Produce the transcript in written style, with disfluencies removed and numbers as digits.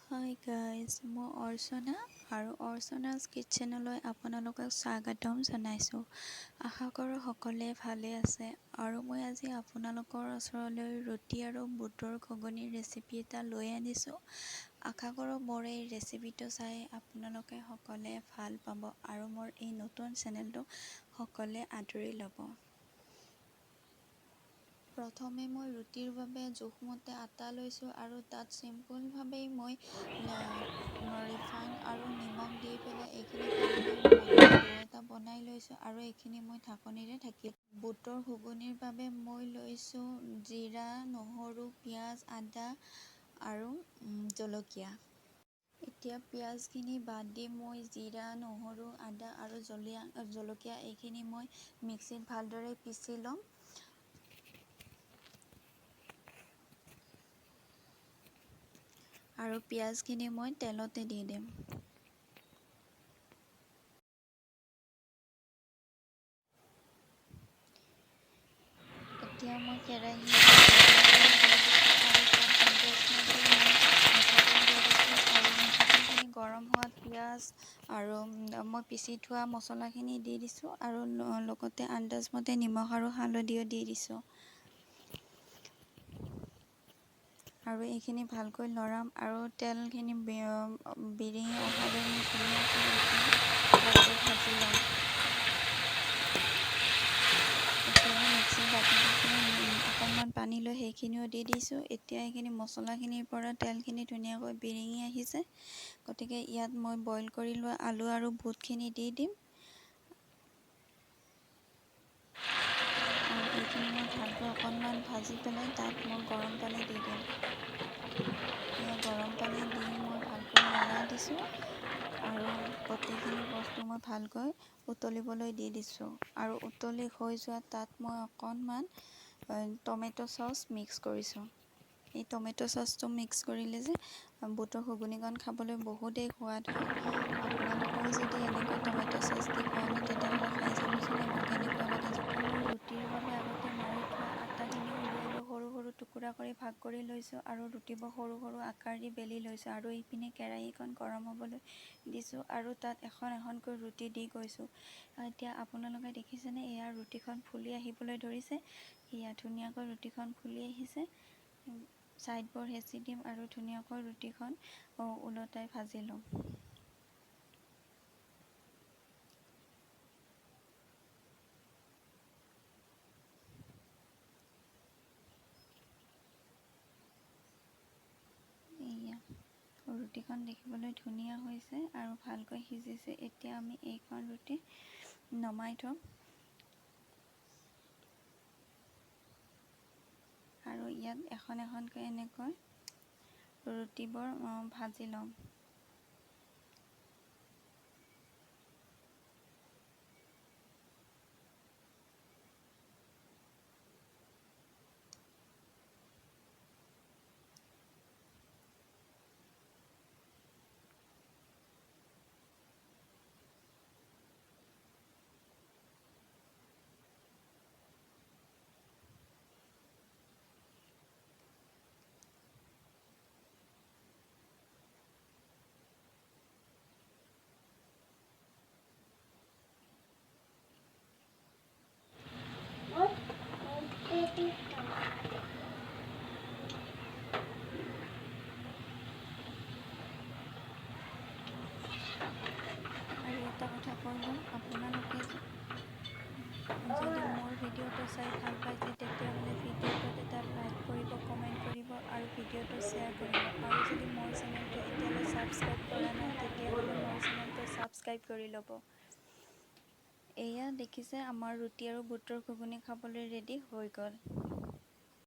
Hi guys, মই অৰ্চনা আৰু অৰ্চনাছ কিটচেনলৈ আপোনালোকক স্বাগতম জনাইছোঁ। আশা কৰোঁ সকলোৱে ভালে আছে আৰু মই আজি আপোনালোকৰ ওচৰলৈ ৰুটি আৰু বুটৰ ঘুগুনিৰ ৰেচিপি এটা লৈ আনিছোঁ। আশা কৰোঁ মোৰ এই ৰেচিপিটো চাই আপোনালোকে সকলোৱে ভাল পাব আৰু মোৰ এই নতুন চেনেলটো সকলোৱে আদৰি ল'ব। প্ৰথমে মই ৰুটিৰ বাবে জোখমতে আটা লৈছোঁ আৰু তাত চিম্পুলভাৱেই মই ৰিফাইন আৰু নিমখ দি পেলাই এইখিনি ভালকৈ মথি ডো এটা বনাই লৈছোঁ আৰু এইখিনি মই ঢাকনিৰে ঢাকি বুটৰ ঘুগুনিৰ বাবে মই লৈছোঁ জিৰা, নহৰু, পিঁয়াজ, আদা আৰু জলকীয়া। এতিয়া পিঁয়াজখিনি বাদ দি মই জিৰা, নহৰু, আদা আৰু জলকীয়া এইখিনি মই মিক্সিত ভালদৰে পিচি ল'ম। আৰু পিঁয়াজখিনি মই তেলতে দি দিম। এতিয়া মই কেৰাহী গৰম হোৱাত পিঁয়াজ আৰু মই পিচি থোৱা মছলাখিনি দি দিছোঁ আৰু লগতে আন্দাজমতে নিমখ আৰু হালধিও দি দিছোঁ। আৰু এইখিনি ভালকৈ লৰাম আৰু তেলখিনি বিৰিঙি অহালৈ মই ধুনীয়াকৈ ভালকৈ ভাজি ল'ম। এতিয়া মই মিক্সিৰ বাতিখিনি অকণমান পানী লৈ সেইখিনিও দি দিছোঁ। এতিয়া এইখিনি মছলাখিনিৰ পৰা তেলখিনি ধুনীয়াকৈ বিৰিঙি আহিছে, গতিকে ইয়াত মই বইল কৰি লোৱা আলু আৰু বুটখিনি দি দিম। আৰু এইখিনি মই ভালকৈ অকণমান ভাজি পেলাই তাত মই গৰম পানী দি দিম। এয়া গৰম পানী দি মই ভালকৈ লৰাই দিছোঁ আৰু গোটেইখিনি বস্তু মই ভালকৈ উতলিবলৈ দি দিছোঁ আৰু উতলি হৈ যোৱাত তাত মই অকণমান টমেটো চচ মিক্স কৰিছোঁ। এই টমেটো চচটো মিক্স কৰিলে যে বুটৰ ঘুগুনিকণ খাবলৈ বহুতেই সোৱাদ হয়। আপোনালোকেও যদি এনেকৈ টমেটো চচ দি খোৱা নাই তেতিয়াহ'লে খাই চাবচোন এবাৰ কেনেকুৱা লাগে। মই ৰুটিৰ বাবে আগতে মাৰি থোৱা আটাখিনি উলিয়াই লৈ সৰু সৰু টুকুৰা কৰি ভাগ কৰি লৈছোঁ আৰু ৰুটিবোৰ সৰু সৰু আকাৰ দি বেলি লৈছোঁ আৰু ইপিনে কেৰাহীখন গৰম হ'বলৈ দিছোঁ আৰু তাত এখন এখনকৈ ৰুটি দি গৈছোঁ। এতিয়া আপোনালোকে দেখিছেনে, এয়া ৰুটিখন ফুলি আহিবলৈ ধৰিছে। এয়া ধুনীয়াকৈ ৰুটিখন ফুলি আহিছে। ছাইডবোৰ হেঁচি দিম আৰু ধুনীয়াকৈ ৰুটিখন ওলটাই ভাজি ল'ম। এয়া ৰুটিখন দেখিবলৈ ধুনীয়া হৈছে আৰু ভালকৈ সিজিছে। এতিয়া আমি এইখন ৰুটি নমাই থ'ম আৰু ইয়াত এখন এখনকৈ এনেকৈ ৰুটিবোৰ ভাজি ল'ম। আৰু এটা কথা কৈ লওঁ, আপোনালোকে যদি মোৰ ভিডিঅ'টো চাই ভাল পাইছে তেতিয়াহ'লে ভিডিঅ'টোত এটা লাইক কৰিব, কমেণ্ট কৰিব আৰু ভিডিঅ'টো শ্বেয়াৰ কৰিব। আৰু যদি মোৰ চেনেলটো এতিয়ালৈ ছাবস্ক্ৰাইব কৰা নাই তেতিয়াহ'লে মোৰ চেনেলটো ছাবস্ক্ৰাইব কৰি ল'ব। এয়া দেখিছে, আমাৰ ৰুটি আৰু বুটৰ ঘুগুনি খাবলৈ ৰেডি হৈ গ'ল।